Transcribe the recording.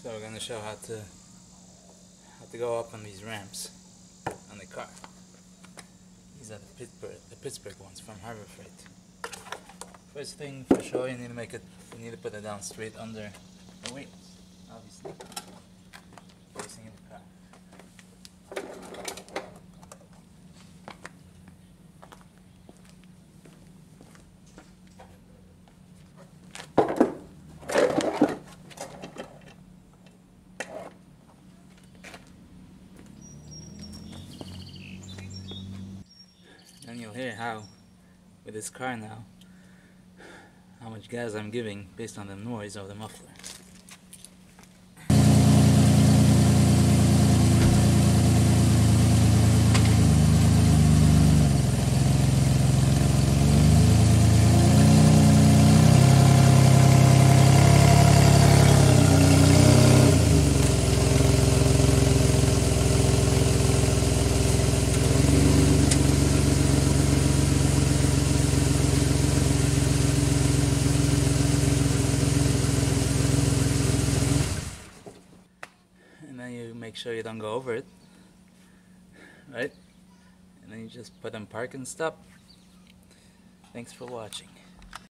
So we're gonna show how to go up on these ramps on the car. These are the Pittsburgh ones from Harbor Freight. First thing for sure, you need to put it down straight under the wheels, obviously, facing in the car. Then you'll hear how, with this car now, how much gas I'm giving based on the noise of the muffler. And then you make sure you don't go over it, right? And then you just put on park and stop. Thanks for watching.